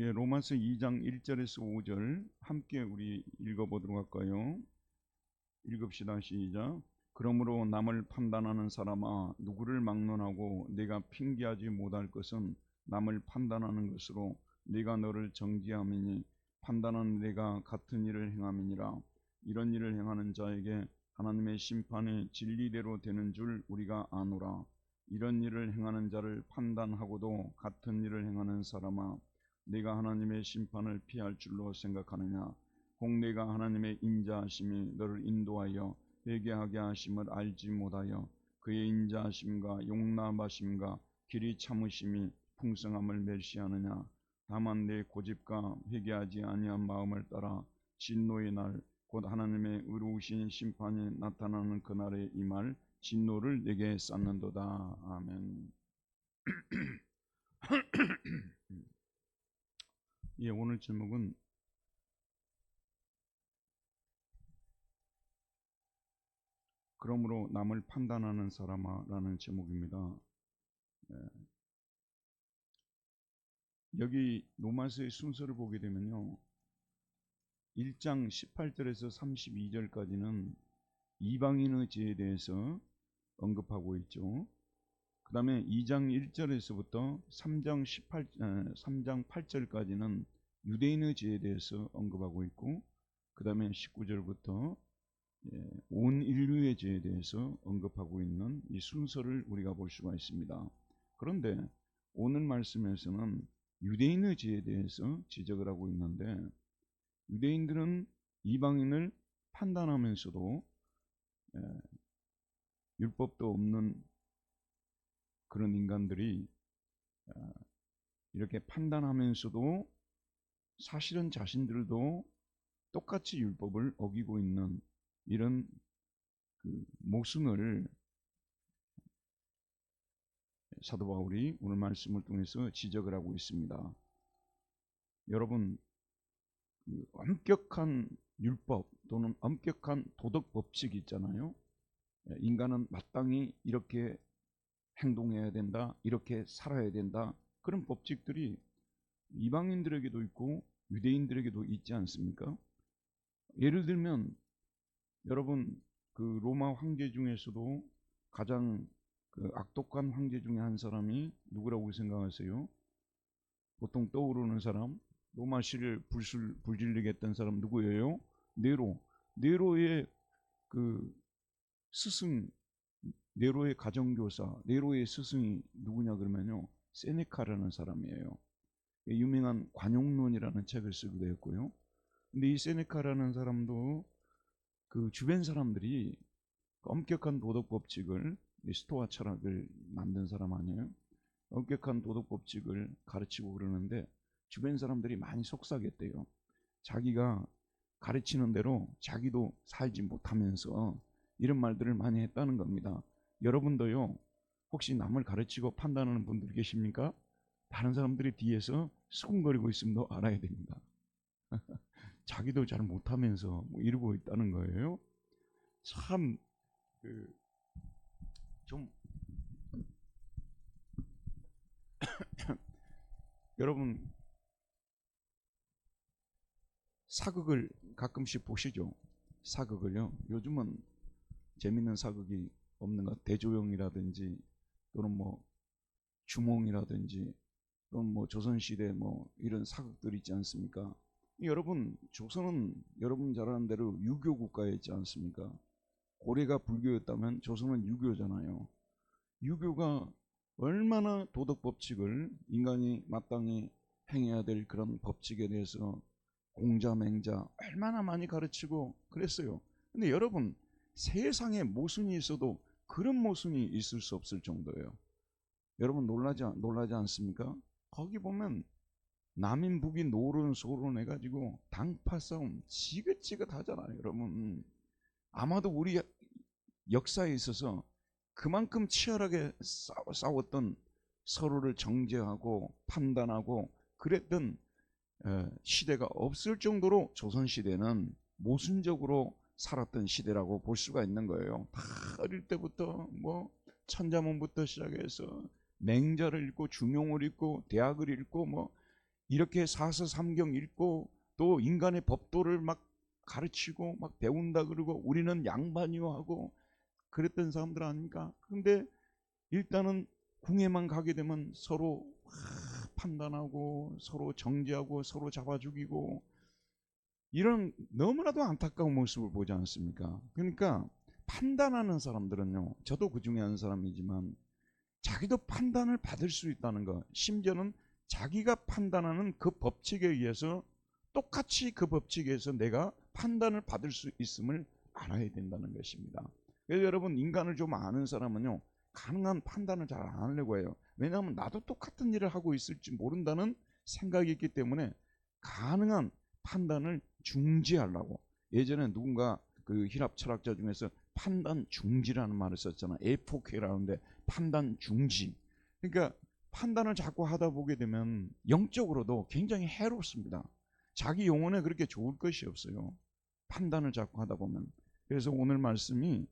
예, 로마서 2장 1절에서 5절 함께 우리 읽어보도록 할까요? 읽읍시다. 시작. 그러므로 남을 판단하는 사람아, 누구를 막론하고 네가 핑계하지 못할 것은 남을 판단하는 것으로 네가 너를 정죄함이니 판단하는 네가 같은 일을 행함이니라. 이런 일을 행하는 자에게 하나님의 심판이 진리대로 되는 줄 우리가 아노라. 이런 일을 행하는 자를 판단하고도 같은 일을 행하는 사람아, 네가 하나님의 심판을 피할 줄로 생각하느냐? 혹 네가 하나님의 인자하심이 너를 인도하여 회개하게 하심을 알지 못하여 그의 인자하심과 용납하심과 길이 참으심이 풍성함을 멸시하느냐? 다만 내 고집과 회개하지 아니한 마음을 따라 진노의 날 곧 하나님의 의로우신 심판이 나타나는 그날에 임할 진노를 내게 쌓는도다. 아멘. 예, 오늘 제목은 그러므로 남을 판단하는 사람아라는 제목입니다. 여기 로마서의 순서를 보게 되면요, 1장 18절에서 32절까지는 이방인의 죄에 대해서 언급하고 있죠. 그 다음에 2장 1절에서부터 3장 8절까지는 유대인의 죄에 대해서 언급하고 있고, 그 다음에 19절부터 온 인류의 죄에 대해서 언급하고 있는 이 순서를 우리가 볼 수가 있습니다. 그런데 오늘 말씀에서는 유대인의 죄에 대해서 지적을 하고 있는데, 유대인들은 이방인을 판단하면서도 율법도 없는 그런 인간들이 이렇게 판단하면서도 사실은 자신들도 똑같이 율법을 어기고 있는 이런 그 모순을 사도 바울이 오늘 말씀을 통해서 지적을 하고 있습니다. 여러분, 엄격한 율법 또는 엄격한 도덕 법칙이 있잖아요. 인간은 마땅히 이렇게 행동해야 된다, 이렇게 살아야 된다, 그런 법칙들이 이방인들에게도 있고 유대인들에게도 있지 않습니까? 예를 들면 여러분, 그 로마 황제 중에서도 가장 그 악독한 황제 중에 한 사람이 누구라고 생각하세요? 보통 떠오르는 사람, 로마 시를 불질르게 했던 사람 누구예요? 네로. 네로의 그 스승, 네로의 가정교사, 네로의 스승이 누구냐 그러면요, 세네카라는 사람이에요. 유명한 관용론이라는 책을 쓰기도 했고요. 근데 이 세네카라는 사람도 그 주변 사람들이 엄격한 도덕 법칙을, 스토아 철학을 만든 사람 아니에요? 엄격한 도덕 법칙을 가르치고 그러는데 주변 사람들이 많이 속삭였대요. 자기가 가르치는 대로 자기도 살지 못하면서 이런 말들을 많이 했다는 겁니다. 여러분도요, 혹시 남을 가르치고 판단하는 분들 계십니까? 다른 사람들이 뒤에서 수군거리고 있음도 알아야 됩니다. 자기도 잘 못하면서 뭐 이러고 있다는 거예요. 참 좀 여러분, 사극을 가끔씩 보시죠. 사극을요. 요즘은 재밌는 사극이 없는 것, 대조영이라든지 또는 뭐 주몽이라든지 또는 뭐 조선시대 뭐 이런 사극들 있지 않습니까? 여러분, 조선은 여러분 잘 아는 대로 유교 국가였지 않습니까? 고려가 불교였다면 조선은 유교잖아요. 유교가 얼마나 도덕 법칙을 인간이 마땅히 행해야 될 그런 법칙에 대해서 공자 맹자 얼마나 많이 가르치고 그랬어요. 근데 여러분, 세상에 모순이 있어도 그런 모순이 있을 수 없을 정도예요. 여러분 놀라지 않습니까? 거기 보면 남인 북인 노론 소론 해가지고 당파 싸움 지긋지긋하잖아요. 여러분, 아마도 우리 역사에 있어서 그만큼 치열하게 싸웠던, 서로를 정죄하고 판단하고 그랬던 시대가 없을 정도로 조선시대는 모순적으로 살았던 시대라고 볼 수가 있는 거예요. 다 어릴 때부터 뭐 천자문부터 시작해서 맹자를 읽고 중용을 읽고 대학을 읽고 뭐 이렇게 사서삼경 읽고 또 인간의 법도를 막 가르치고 막 배운다 그러고 우리는 양반이요 하고 그랬던 사람들 아닙니까? 근데 일단은 궁에만 가게 되면 서로 판단하고 서로 정죄하고 서로 잡아 죽이고 이런 너무나도 안타까운 모습을 보지 않습니까? 그러니까 판단하는 사람들은요, 저도 그 중에 한 사람이지만 자기도 판단을 받을 수 있다는 것, 심지어는 자기가 판단하는 그 법칙에 의해서 똑같이 그 법칙에서 내가 판단을 받을 수 있음을 알아야 된다는 것입니다. 그래서 여러분, 인간을 좀 아는 사람은요, 가능한 판단을 잘 안 하려고 해요. 왜냐하면 나도 똑같은 일을 하고 있을지 모른다는 생각이 있기 때문에 가능한 판단을 중지하려고. 예전에 누군가 그 힐랍 철학자 중에서 판단 중지라는 말을 썼잖아. 에포케라는데 판단 중지. 그러니까 판단을 자꾸 하다 보게 되면 영적으로도 굉장히 해롭습니다. 자기 영혼에 그렇게 좋을 것이 없어요. 판단을 자꾸 하다 보면. 그래서 오늘 말씀이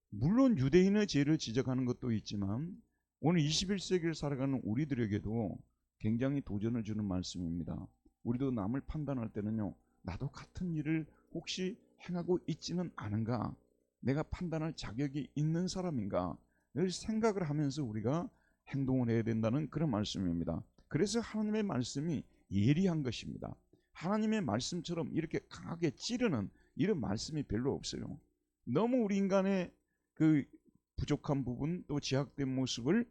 물론 유대인의 죄를 지적하는 것도 있지만 오늘 21세기를 살아가는 우리들에게도 굉장히 도전을 주는 말씀입니다. 우리도 남을 판단할 때는요, 나도 같은 일을 혹시 행하고 있지는 않은가, 내가 판단할 자격이 있는 사람인가 늘 생각을 하면서 우리가 행동을 해야 된다는 그런 말씀입니다. 그래서 하나님의 말씀이 예리한 것입니다. 하나님의 말씀처럼 이렇게 강하게 찌르는 이런 말씀이 별로 없어요. 너무 우리 인간의 그 부족한 부분 또 제약된 모습을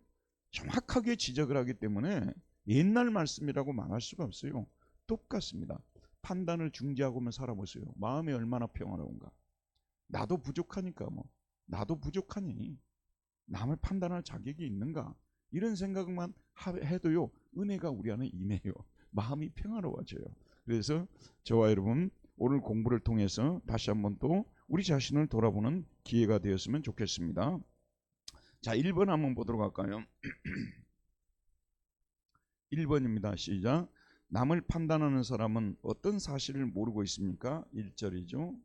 정확하게 지적을 하기 때문에 옛날 말씀이라고 말할 수가 없어요. 똑같습니다. 판단을 중지하고만 살아보세요. 마음이 얼마나 평화로운가. 나도 부족하니까 나도 부족하니 남을 판단할 자격이 있는가, 이런 생각만 해도요, 은혜가 우리 안에 임해요. 마음이 평화로워져요. 그래서 저와 여러분 오늘 공부를 통해서 다시 한번 또 우리 자신을 돌아보는 기회가 되었으면 좋겠습니다. 자, 1번 한번 보도록 할까요? 1번입니다. 시작. 남을 판단하는 사람은 어떤 사실을 모르고 있습니까? 1절이죠.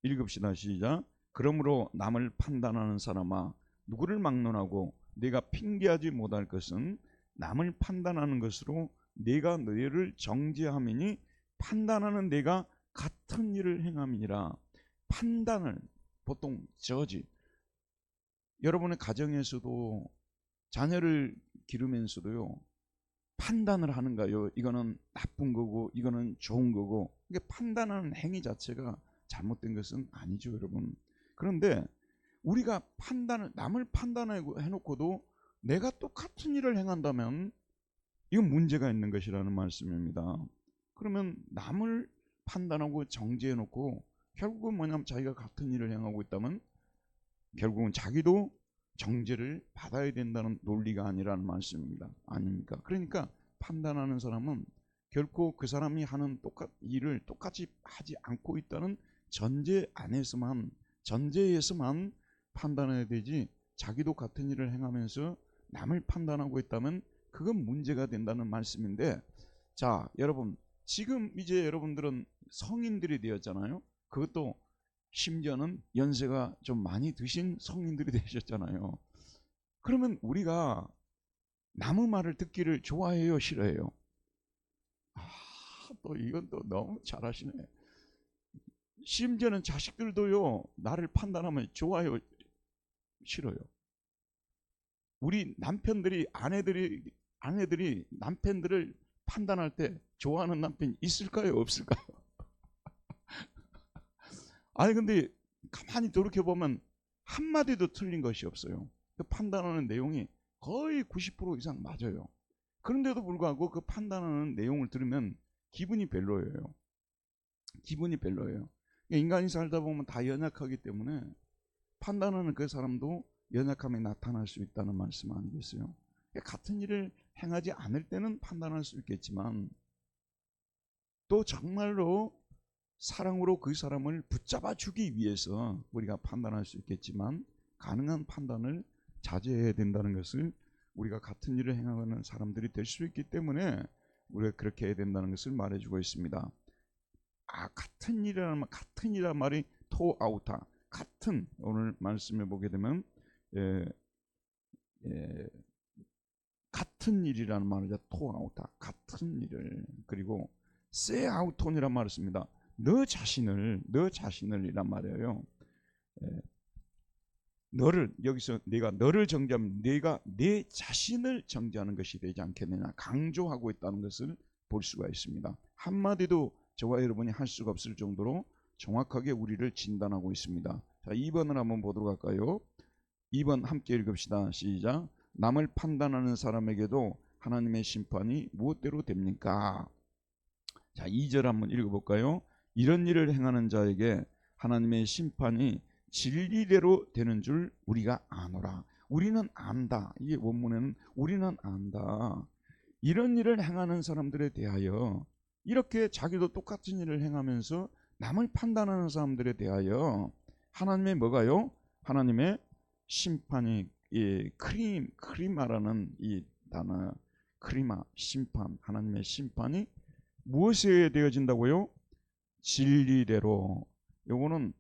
읽읍시다. 시작. 그러므로 남을 판단하는 사람아, 누구를 막론하고 네가 핑계하지 못할 것은 남을 판단하는 것으로 네가 너희를 정죄함이니 판단하는 네가 같은 일을 행함이니라. 판단을 보통 저지, 여러분의 가정에서도 자녀를 기르면서도요, 판단을 하는가요? 이거는 나쁜 거고 이거는 좋은 거고. 이게 판단하는 행위 자체가 잘못된 것은 아니죠, 여러분. 그런데 우리가 남을 판단해놓고도 내가 똑같은 일을 행한다면 이건 문제가 있는 것이라는 말씀입니다. 그러면 남을 판단하고 정죄해놓고 결국은 뭐냐면 자기가 같은 일을 행하고 있다면 결국은 자기도 정죄를 받아야 된다는 논리가 아니라는 말씀입니다. 아닙니까? 그러니까 판단하는 사람은 결코 그 사람이 하는 일을 똑같이 하지 않고 있다는 전제에서만 판단해야 되지, 자기도 같은 일을 행하면서 남을 판단하고 있다면 그건 문제가 된다는 말씀인데, 자, 여러분, 지금 이제 여러분들은 성인들이 되었잖아요. 그것도 심지어는 연세가 좀 많이 드신 성인들이 되셨잖아요. 그러면 우리가 남의 말을 듣기를 좋아해요, 싫어해요? 또 이건 또 너무 잘하시네. 심지어는 자식들도요, 나를 판단하면 좋아요, 싫어요? 우리 아내들이 남편들을 판단할 때 좋아하는 남편이 있을까요, 없을까요? 아니 근데 가만히 돌이켜보면 한마디도 틀린 것이 없어요. 그 판단하는 내용이 거의 90% 이상 맞아요. 그런데도 불구하고 그 판단하는 내용을 들으면 기분이 별로예요. 기분이 별로예요. 인간이 살다 보면 다 연약하기 때문에 판단하는 그 사람도 연약함이 나타날 수 있다는 말씀 아니겠어요? 같은 일을 행하지 않을 때는 판단할 수 있겠지만 또 정말로 사랑으로 그 사람을 붙잡아 주기 위해서 우리가 판단할 수 있겠지만 가능한 판단을 자제해야 된다는 것을, 우리가 같은 일을 행하는 사람들이 될 수 있기 때문에 우리가 그렇게 해야 된다는 것을 말해주고 있습니다. 같은 일이라는 말이 토아우타, 같은, 오늘 말씀해 보게 되면 같은 같은 일이라는 말이죠. 토아우타, 같은 일을. 그리고 세아우톤이란 말을 씁니다. 너 자신을이란 말이에요. 너를, 여기서 내가 너를 정죄하면 내가 내 자신을 정죄하는 것이 되지 않겠느냐 강조하고 있다는 것을 볼 수가 있습니다. 한마디도 저와 여러분이 할 수가 없을 정도로 정확하게 우리를 진단하고 있습니다. 자, 2번을 한번 보도록 할까요? 2번 함께 읽읍시다. 시작. 남을 판단하는 사람에게도 하나님의 심판이 무엇대로 됩니까? 자, 2절 한번 읽어볼까요? 이런 일을 행하는 자에게 하나님의 심판이 진리대로 되는 줄 우리가 아노라. 우리는 안다. 이게 원문에는 우리는 안다. 이런 일을 행하는 사람들에 대하여, 이렇게 자기도 똑같은 일을 행하면서 남을 판단하는 사람들에 대하여 하나님의 뭐가요? 하나님의 심판이, 크리마라는 이 단어, 크리마, 심판, 하나님의 심판이 무엇에 되어진다고요? 진리대로. 요거는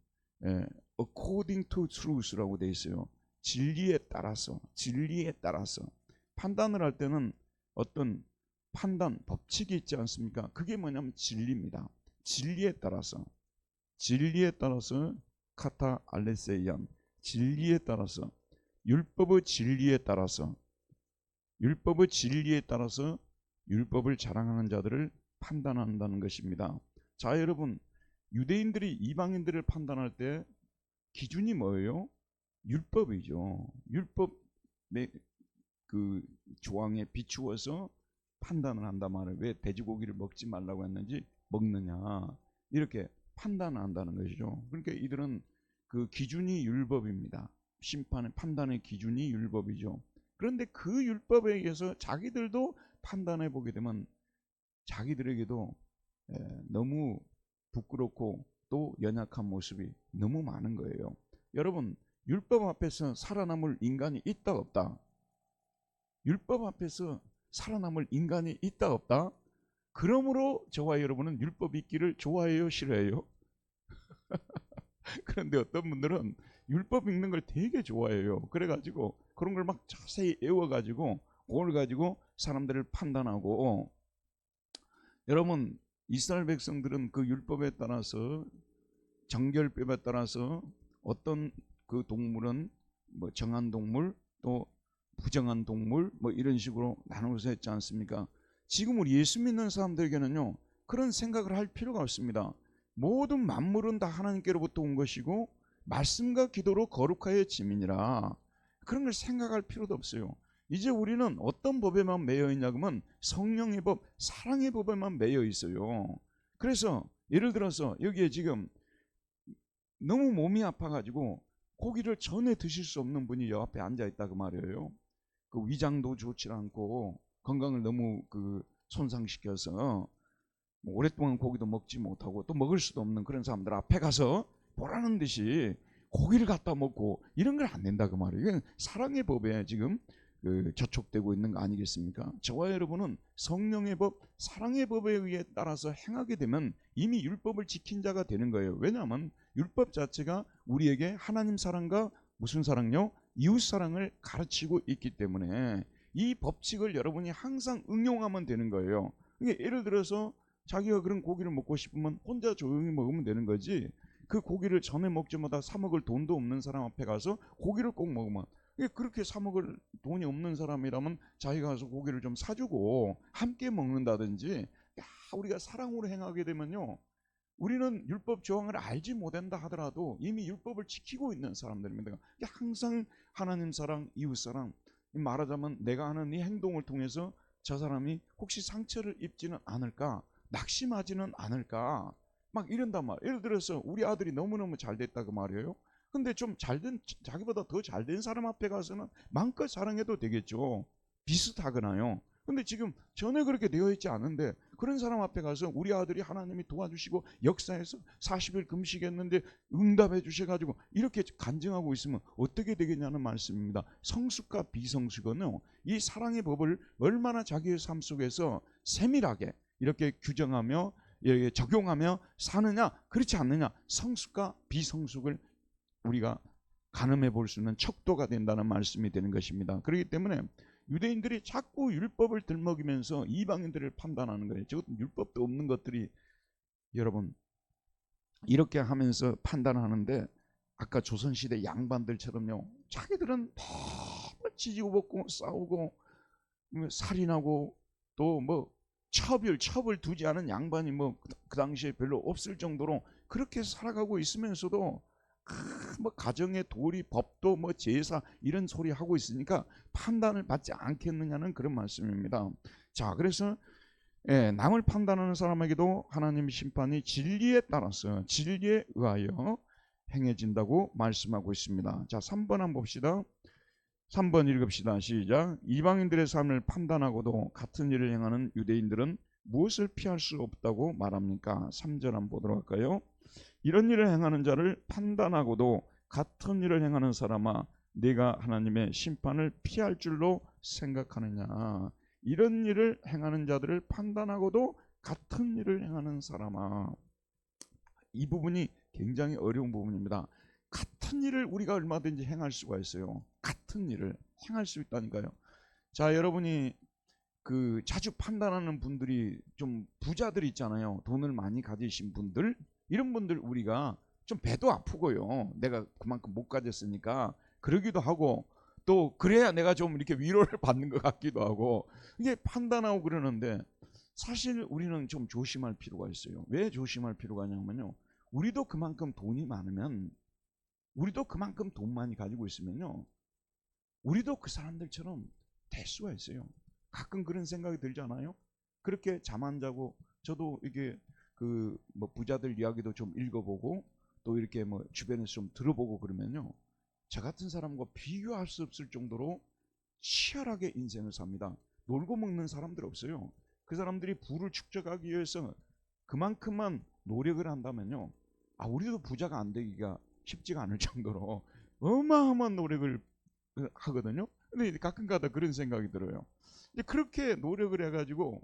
according to truth라고 되어 있어요. 진리에 따라서 판단을 할 때는 어떤 판단 법칙이 있지 않습니까? 그게 뭐냐면 진리입니다. 진리에 따라서 카타 알레세이안, 진리에 따라서, 율법의 진리에 따라서 율법을 자랑하는 자들을 판단한다는 것입니다. 자, 여러분, 유대인들이 이방인들을 판단할 때 기준이 뭐예요? 율법이죠. 율법의 그 조항에 비추어서 판단을 한단 말이에요. 왜 돼지고기를 먹지 말라고 했는지 먹느냐, 이렇게 판단을 한다는 것이죠. 그러니까 이들은 그 기준이 율법입니다. 심판의 판단의 기준이 율법이죠. 그런데 그 율법에 의해서 자기들도 판단해 보게 되면 자기들에게도 너무 부끄럽고 또 연약한 모습이 너무 많은 거예요. 여러분, 율법 앞에서 살아남을 인간이 있다 없다? 율법 앞에서 살아남을 인간이 있다 없다? 그러므로 저와 여러분은 율법 읽기를 좋아해요, 싫어해요? 그런데 어떤 분들은 율법 읽는 걸 되게 좋아해요. 그래가지고 그런 걸 막 자세히 외워가지고 그걸 가지고 사람들을 판단하고. 여러분, 이스라엘 백성들은 그 율법에 따라서, 정결법에 따라서 어떤 그 동물은 뭐 정한 동물, 또 부정한 동물, 뭐 이런 식으로 나누어서 했지 않습니까? 지금 우리 예수 믿는 사람들에게는요, 그런 생각을 할 필요가 없습니다. 모든 만물은 다 하나님께로부터 온 것이고 말씀과 기도로 거룩하여 지민이라. 그런 걸 생각할 필요도 없어요. 이제 우리는 어떤 법에만 매여 있냐 그러면 성령의 법, 사랑의 법에만 매여 있어요. 그래서 예를 들어서 여기에 지금 너무 몸이 아파가지고 고기를 전에 드실 수 없는 분이 여 앞에 앉아 있다 그 말이에요. 그 위장도 좋지 않고 건강을 너무 손상시켜서 뭐 오랫동안 고기도 먹지 못하고 또 먹을 수도 없는 그런 사람들 앞에 가서 보라는 듯이 고기를 갖다 먹고 이런 걸 안 된다 그 말이에요. 이건 사랑의 법에 지금 저촉되고 있는 거 아니겠습니까? 저와 여러분은 성령의 법, 사랑의 법에 의해 따라서 행하게 되면 이미 율법을 지킨 자가 되는 거예요. 왜냐하면 율법 자체가 우리에게 하나님 사랑과 무슨 사랑요? 이웃 사랑을 가르치고 있기 때문에 이 법칙을 여러분이 항상 응용하면 되는 거예요. 그러니까 예를 들어서 자기가 그런 고기를 먹고 싶으면 혼자 조용히 먹으면 되는 거지, 그 고기를 전에 먹지 못하고 사 먹을 돈도 없는 사람 앞에 가서 고기를 꼭 먹으면, 그렇게 사 먹을 돈이 없는 사람이라면 자기가 가서 고기를 좀 사주고 함께 먹는다든지. 우리가 사랑으로 행하게 되면요, 우리는 율법 조항을 알지 못한다 하더라도 이미 율법을 지키고 있는 사람들입니다. 항상 하나님 사랑, 이웃 사랑, 말하자면 내가 하는 이 행동을 통해서 저 사람이 혹시 상처를 입지는 않을까, 낙심하지는 않을까, 막 이런단 말이에요. 예를 들어서 우리 아들이 너무너무 잘 됐다 그 말이에요. 근데 좀 잘된, 자기보다 더 잘된 사람 앞에 가서는 마음껏 사랑해도 되겠죠. 비슷하거나요. 근데 지금 전에 그렇게 되어 있지 않은데 그런 사람 앞에 가서 우리 아들이 하나님이 도와주시고 역사에서 40일 금식했는데 응답해 주셔가지고 이렇게 간증하고 있으면 어떻게 되겠냐는 말씀입니다. 성숙과 비성숙은요, 이 사랑의 법을 얼마나 자기의 삶 속에서 세밀하게 이렇게 규정하며 이렇게 적용하며 사느냐, 그렇지 않느냐, 성숙과 비성숙을 우리가 가늠해 볼 수 있는 척도가 된다는 말씀이 되는 것입니다. 그렇기 때문에 유대인들이 자꾸 율법을 들먹이면서 이방인들을 판단하는 거예요. 저것도 율법도 없는 것들이 여러분 이렇게 하면서 판단하는데, 아까 조선시대 양반들처럼요, 자기들은 너무 지지고 볶고 싸우고 살인하고 또 뭐 처벌 두지 않은 양반이 뭐 그 당시에 별로 없을 정도로 그렇게 살아가고 있으면서도 뭐 가정의 도리, 법도 뭐 제사 이런 소리 하고 있으니까 판단을 받지 않겠느냐는 그런 말씀입니다. 자, 그래서 남을 판단하는 사람에게도 하나님의 심판이 진리에 따라서 진리에 의하여 행해진다고 말씀하고 있습니다. 자, 3번 한번 봅시다. 3번 읽읍시다. 시작. 이방인들의 삶을 판단하고도 같은 일을 행하는 유대인들은 무엇을 피할 수 없다고 말합니까? 3절 한번 보도록 할까요? 이런 일을 행하는 자를 판단하고도 같은 일을 행하는 사람아, 네가 하나님의 심판을 피할 줄로 생각하느냐. 이런 일을 행하는 자들을 판단하고도 같은 일을 행하는 사람아. 이 부분이 굉장히 어려운 부분입니다. 같은 일을 우리가 얼마든지 행할 수가 있어요. 같은 일을 행할 수 있다니까요. 자, 여러분이 그 자주 판단하는 분들이 좀 부자들 있잖아요. 돈을 많이 가지신 분들, 이런 분들 우리가 좀 배도 아프고요. 내가 그만큼 못 가졌으니까 그러기도 하고, 또 그래야 내가 좀 이렇게 위로를 받는 것 같기도 하고, 이게 판단하고 그러는데, 사실 우리는 좀 조심할 필요가 있어요. 왜 조심할 필요가 있냐면요, 우리도 그만큼 돈이 많으면, 우리도 그만큼 돈 많이 가지고 있으면요, 우리도 그 사람들처럼 될 수가 있어요. 가끔 그런 생각이 들지 않아요? 그렇게 잠 안 자고, 저도 이게 그 뭐 부자들 이야기도 좀 읽어보고 또 이렇게 뭐 주변에서 좀 들어보고 그러면요, 저 같은 사람과 비교할 수 없을 정도로 치열하게 인생을 삽니다. 놀고 먹는 사람들 없어요. 그 사람들이 부를 축적하기 위해서 그만큼만 노력을 한다면요, 우리도 부자가 안 되기가 쉽지가 않을 정도로 어마어마한 노력을 하거든요. 근데 가끔가다 그런 생각이 들어요. 이제 그렇게 노력을 해가지고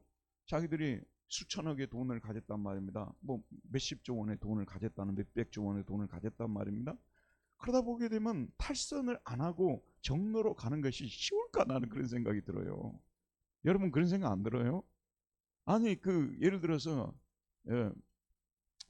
자기들이 수천억의 돈을 가졌단 말입니다. 뭐 몇십조 원의 돈을 가졌다는, 몇백조 원의 돈을 가졌단 말입니다. 그러다 보게 되면 탈선을 안 하고 정로로 가는 것이 쉬울까, 나는 그런 생각이 들어요. 여러분 그런 생각 안 들어요? 아니 그 예를 들어서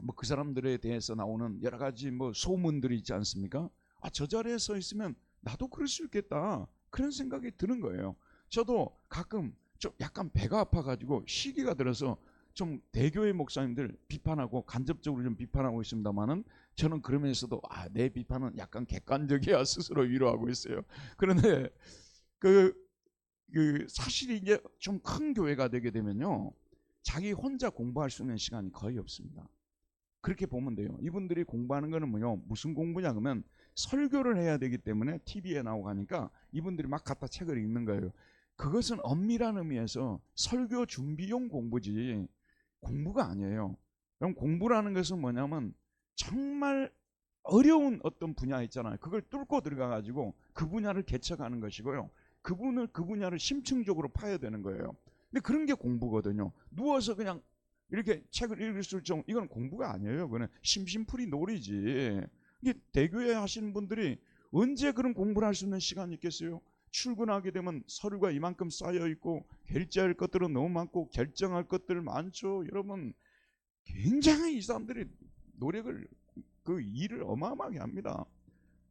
뭐 그 사람들에 대해서 나오는 여러 가지 뭐 소문들이 있지 않습니까? 저 자리에 서 있으면 나도 그럴 수 있겠다, 그런 생각이 드는 거예요. 저도 가끔 좀 약간 배가 아파가지고 시기가 들어서 좀 대교회 목사님들 비판하고 간접적으로 좀 비판하고 있습니다만은, 저는 그러면서도 내 비판은 약간 객관적이야 스스로 위로하고 있어요. 그런데 그 사실이 이제 좀 큰 교회가 되게 되면요, 자기 혼자 공부할 수 있는 시간이 거의 없습니다. 그렇게 보면 돼요. 이분들이 공부하는 거는 뭐요? 무슨 공부냐 그러면 설교를 해야 되기 때문에 TV에 나오고 하니까 이분들이 막 갖다 책을 읽는 거예요. 그것은 엄밀한 의미에서 설교 준비용 공부지 공부가 아니에요. 그럼 공부라는 것은 뭐냐면 정말 어려운 어떤 분야 있잖아요. 그걸 뚫고 들어가 가지고 그 분야를 개척하는 것이고요, 그 분야를 심층적으로 파야 되는 거예요. 근데 그런 게 공부거든요. 누워서 그냥 이렇게 책을 읽을 수 있는, 이건 공부가 아니에요. 그거는 심심풀이 놀이지. 이게 대교회 하시는 분들이 언제 그런 공부를 할 수 있는 시간이 있겠어요? 출근하게 되면 서류가 이만큼 쌓여 있고 결제할 것들은 너무 많고 결정할 것들 많죠. 여러분 굉장히 이 사람들이 노력을, 그 일을 어마어마하게 합니다.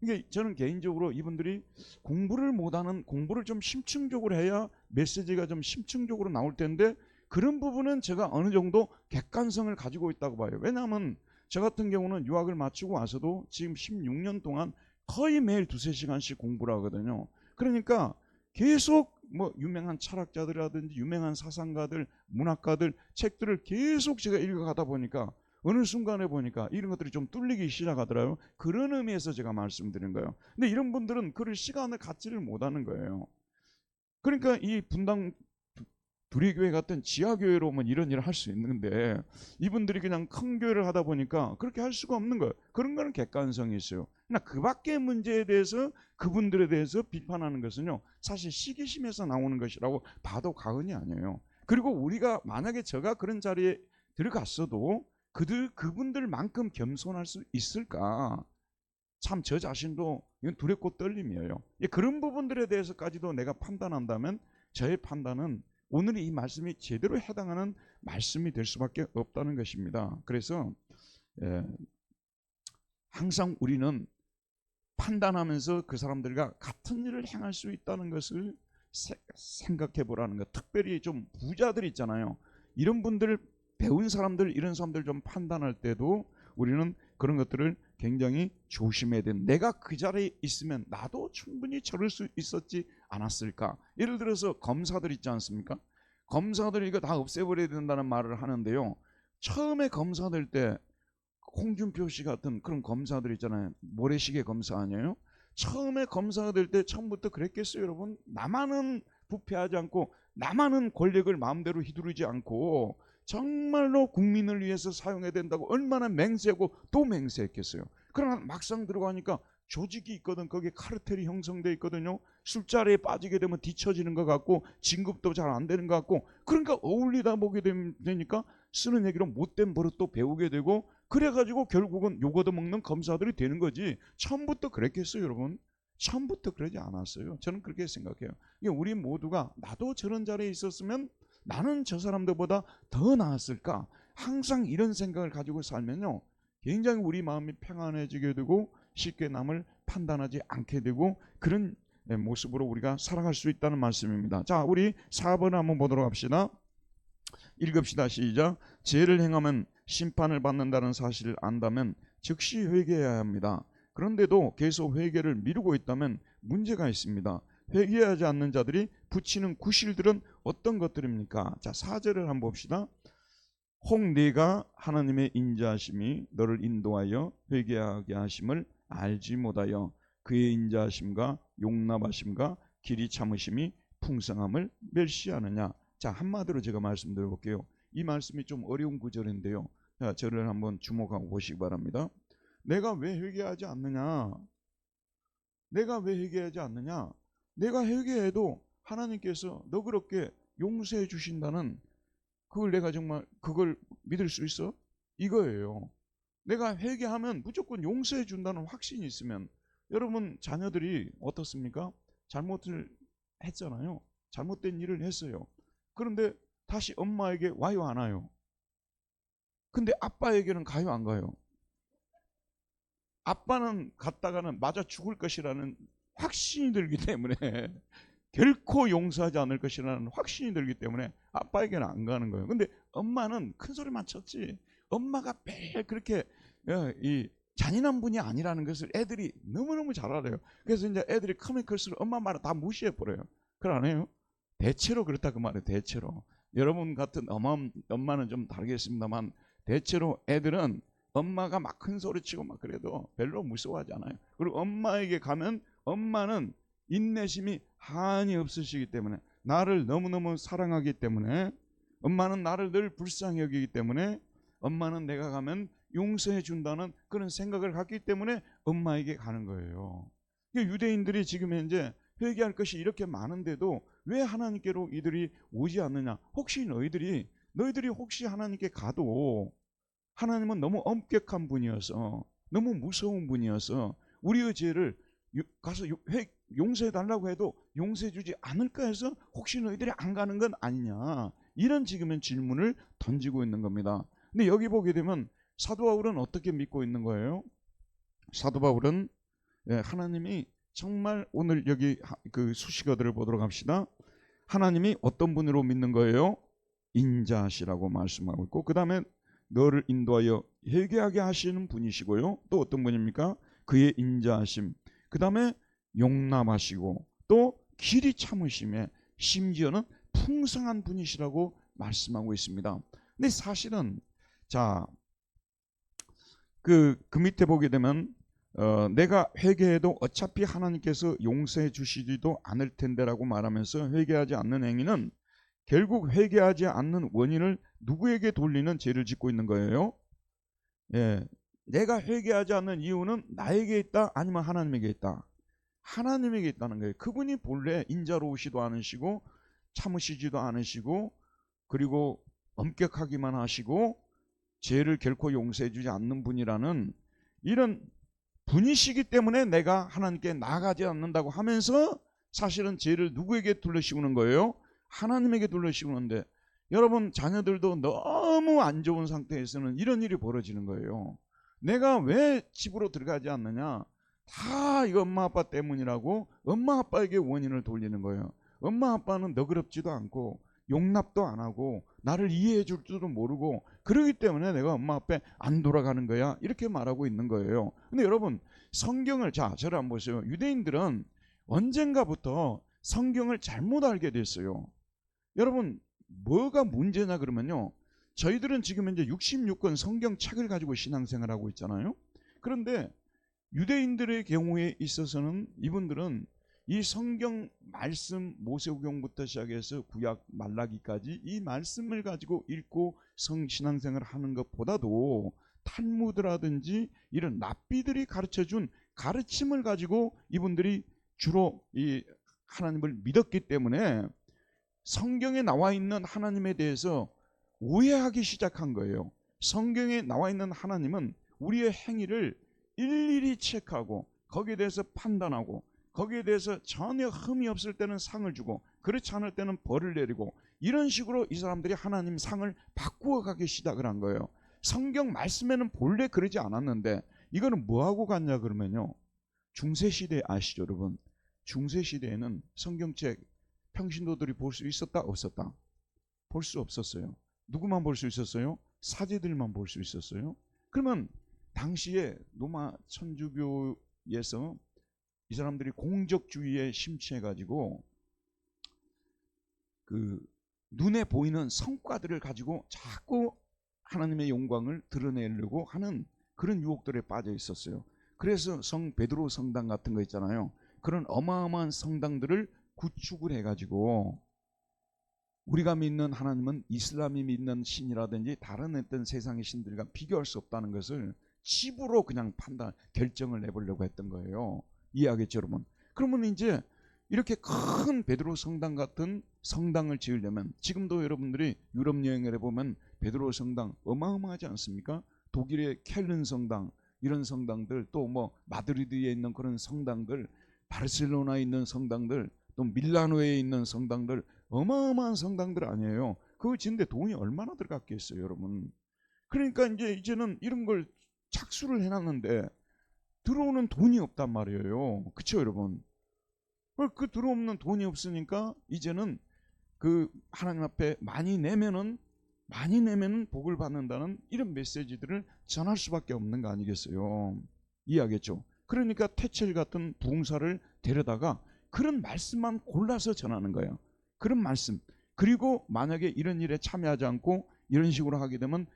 이게 저는 개인적으로 이분들이 공부를 못하는, 공부를 좀 심층적으로 해야 메시지가 좀 심층적으로 나올 텐데, 그런 부분은 제가 어느 정도 객관성을 가지고 있다고 봐요. 왜냐하면 저 같은 경우는 유학을 마치고 와서도 지금 16년 동안 거의 매일 2~3시간씩 공부를 하거든요. 그러니까 계속 뭐 유명한 철학자들이라든지 유명한 사상가들, 문학가들 책들을 계속 제가 읽어가다 보니까 어느 순간에 보니까 이런 것들이 좀 뚫리기 시작하더라고요. 그런 의미에서 제가 말씀드린 거예요. 근데 이런 분들은 그럴 시간을 갖지를 못하는 거예요. 그러니까 이 분당 두리교회 같은 지하교회로만 이런 일을 할 수 있는데, 이분들이 그냥 큰 교회를 하다 보니까 그렇게 할 수가 없는 거예요. 그런 거는 객관성이 있어요. 그러나 그 밖의 문제에 대해서, 그분들에 대해서 비판하는 것은요, 사실 시기심에서 나오는 것이라고 봐도 과언이 아니에요. 그리고 우리가 만약에 제가 그런 자리에 들어갔어도 그분들만큼 겸손할 수 있을까? 참 저 자신도 이건 두렵고 떨림이에요. 그런 부분들에 대해서까지도 내가 판단한다면 저의 판단은 오늘 이 말씀이 제대로 해당하는 말씀이 될 수밖에 없다는 것입니다. 그래서 항상 우리는 판단하면서 그 사람들과 같은 일을 행할 수 있다는 것을 생각해 보라는 것. 특별히 좀 부자들 있잖아요. 이런 분들, 배운 사람들, 이런 사람들 좀 판단할 때도 우리는 그런 것들을 굉장히 조심해야 되는. 내가 그 자리에 있으면 나도 충분히 저럴 수 있었지 않았을까. 예를 들어서 검사들 있지 않습니까? 검사들이 이거 다 없애버려야 된다는 말을 하는데요. 처음에 검사될 때 홍준표 씨 같은 그런 검사들 있잖아요. 모래시계 검사 아니에요? 처음에 검사가 될 때 처음부터 그랬겠어요, 여러분? 나만은 부패하지 않고 나만은 권력을 마음대로 휘두르지 않고 정말로 국민을 위해서 사용해야 된다고 얼마나 맹세하고 또 맹세했겠어요. 그러나 막상 들어가니까 조직이 있거든. 거기에 카르텔이 형성돼 있거든요. 술자리에 빠지게 되면 뒤처지는 것 같고 진급도 잘 안 되는 것 같고, 그러니까 어울리다 보게 되니까 쓰는 얘기로 못된 버릇도 배우게 되고, 그래가지고 결국은 욕 얻어먹는 검사들이 되는 거지. 처음부터 그랬겠어요, 여러분? 처음부터 그러지 않았어요. 저는 그렇게 생각해요. 우리 모두가 나도 저런 자리에 있었으면 나는 저 사람들보다 더 나았을까? 항상 이런 생각을 가지고 살면요, 굉장히 우리 마음이 평안해지게 되고 쉽게 남을 판단하지 않게 되고 그런 모습으로 우리가 살아갈 수 있다는 말씀입니다. 자, 우리 4번 한번 보도록 합시다. 읽읍시다. 시작. 죄를 행하면 심판을 받는다는 사실을 안다면 즉시 회개해야 합니다. 그런데도 계속 회개를 미루고 있다면 문제가 있습니다. 회개하지 않는 자들이 붙이는 구실들은 어떤 것들입니까? 자, 4절을 한번 봅시다. 혹 네가 하나님의 인자하심이 너를 인도하여 회개하게 하심을 알지 못하여 그의 인자하심과 용납하심과 길이 참으심이 풍성함을 멸시하느냐. 자, 한마디로 제가 말씀드려 볼게요. 이 말씀이 좀 어려운 구절인데요. 자, 저를 한번 주목하고 보시기 바랍니다. 내가 왜 회개하지 않느냐? 내가 왜 회개하지 않느냐? 내가 회개해도 하나님께서 너그럽게 용서해 주신다는, 그걸 내가 정말 그걸 믿을 수 있어? 이거예요. 내가 회개하면 무조건 용서해 준다는 확신이 있으면, 여러분 자녀들이 어떻습니까? 잘못을 했잖아요. 잘못된 일을 했어요. 그런데 다시 엄마에게 와요, 안 와요? 근데 아빠에게는 가요, 안 가요? 아빠는 갔다가는 맞아 죽을 것이라는 확신이 들기 때문에 결코 용서하지 않을 것이라는 확신이 들기 때문에 아빠에게는 안 가는 거예요. 근데 엄마는 큰 소리만 쳤지, 엄마가 매일 그렇게 이 잔인한 분이 아니라는 것을 애들이 너무너무 잘 알아요. 그래서 이제 애들이 크면 클수록 엄마 말을 다 무시해 버려요. 그걸 안 해요? 대체로 그렇다 그 말이에요. 대체로. 여러분 같은 엄마는 좀 다르겠습니다만 대체로 애들은 엄마가 막 큰 소리 치고 막 그래도 별로 무서워하지 않아요. 그리고 엄마에게 가면 엄마는 인내심이 한이 없으시기 때문에, 나를 너무너무 사랑하기 때문에, 엄마는 나를 늘 불쌍히 여기기 때문에, 엄마는 내가 가면 용서해 준다는 그런 생각을 갖기 때문에 엄마에게 가는 거예요. 유대인들이 지금 현재 회개할 것이 이렇게 많은데도 왜 하나님께로 이들이 오지 않느냐? 혹시 너희들이 혹시 하나님께 가도 하나님은 너무 엄격한 분이어서, 너무 무서운 분이어서 우리의 죄를 가서 용서해 달라고 해도 용서해 주지 않을까 해서 혹시 너희들이 안 가는 건 아니냐, 이런 지금은 질문을 던지고 있는 겁니다. 근데 여기 보게 되면 사도 바울은 어떻게 믿고 있는 거예요? 사도 바울은 하나님이 정말, 오늘 여기 그 수식어들을 보도록 합시다. 하나님이 어떤 분으로 믿는 거예요? 인자하시라고 말씀하고 있고, 그 다음에 너를 인도하여 회개하게 하시는 분이시고요. 또 어떤 분입니까? 그의 인자하심, 그 다음에 용납하시고, 또 길이 참으심에 심지어는 풍성한 분이시라고 말씀하고 있습니다. 근데 사실은 자, 그 밑에 보게 되면 내가 회개해도 어차피 하나님께서 용서해 주시지도 않을 텐데라고 말하면서 회개하지 않는 행위는 결국 회개하지 않는 원인을 누구에게 돌리는 죄를 짓고 있는 거예요? 예, 내가 회개하지 않는 이유는 나에게 있다, 아니면 하나님에게 있다? 하나님에게 있다는 거예요. 그분이 본래 인자로우시도 않으시고 참으시지도 않으시고, 그리고 엄격하기만 하시고 죄를 결코 용서해 주지 않는 분이라는 이런 분이시기 때문에 내가 하나님께 나아가지 않는다고 하면서 사실은 죄를 누구에게 둘러씌우는 거예요? 하나님에게 둘러씌우는데, 여러분 자녀들도 너무 안 좋은 상태에서는 이런 일이 벌어지는 거예요. 내가 왜 집으로 들어가지 않느냐? 다 이거 엄마 아빠 때문이라고 엄마 아빠에게 원인을 돌리는 거예요. 엄마 아빠는 너그럽지도 않고 용납도 안 하고 나를 이해해 줄 줄도 모르고, 그러기 때문에 내가 엄마 앞에 안 돌아가는 거야, 이렇게 말하고 있는 거예요. 근데 여러분, 성경을, 자, 저를 한번 보세요. 유대인들은 언젠가부터 성경을 잘못 알게 됐어요. 여러분, 뭐가 문제냐 그러면요, 저희들은 지금 이제 66권 성경책을 가지고 신앙생활하고 있잖아요. 그런데 유대인들의 경우에 있어서는 이분들은 이 성경 말씀, 모세오경부터 시작해서 구약 말라기까지 이 말씀을 가지고 읽고 신앙생활을 하는 것보다도 탈무드라든지 이런 랍비들이 가르쳐준 가르침을 가지고 이분들이 주로 이 하나님을 믿었기 때문에 성경에 나와 있는 하나님에 대해서 오해하기 시작한 거예요. 성경에 나와 있는 하나님은 우리의 행위를 일일이 체크하고 거기에 대해서 판단하고 거기에 대해서 전혀 흠이 없을 때는 상을 주고 그렇지 않을 때는 벌을 내리고, 이런 식으로 이 사람들이 하나님 상을 바꾸어 가기 시작을 한 거예요. 성경 말씀에는 본래 그러지 않았는데 이거는 뭐하고 같냐 그러면요, 중세시대 아시죠 여러분? 중세시대에는 성경책 평신도들이 볼 수 있었다 없었다? 볼 수 없었어요. 누구만 볼 수 있었어요? 사제들만 볼 수 있었어요. 그러면 당시에 로마 천주교에서 이 사람들이 공적주의에 심취해가지고 그 눈에 보이는 성과들을 가지고 자꾸 하나님의 영광을 드러내려고 하는 그런 유혹들에 빠져 있었어요. 그래서 성 베드로 성당 같은 거 있잖아요. 그런 어마어마한 성당들을 구축을 해가지고 우리가 믿는 하나님은 이슬람이 믿는 신이라든지 다른 어떤 세상의 신들과 비교할 수 없다는 것을 집으로 그냥 결정을 내보려고 했던 거예요. 이해하겠죠 여러분? 그러면 이제 이렇게 큰 베드로 성당 같은 성당을 지으려면, 지금도 여러분들이 유럽 여행을 해보면 베드로 성당 어마어마하지 않습니까? 독일의 켈른 성당, 이런 성당들, 또 뭐 마드리드에 있는 그런 성당들, 바르셀로나에 있는 성당들, 또 밀라노에 있는 성당들, 어마어마한 성당들 아니에요. 그거 짓는데 돈이 얼마나 들어갔겠어요 여러분? 그러니까 이제는 이런 걸 착수를 해놨는데 들어오는 돈이 없단 말이에요. 그쵸 여러분? 그 들어오는 돈이 없으니까 이제는 그 하나님 앞에 많이 내면은 복을 받는다는 이런 메시지들을 전할 수밖에 없는 거 아니겠어요? 이해하겠죠? 그러니까 태첼 같은 부흥사를 데려다가 그런 말씀만 골라서 전하는 거예요. 그런 말씀. 그리고 만약에 이런 일에 참여하지 않고 이런 식으로 하게 되면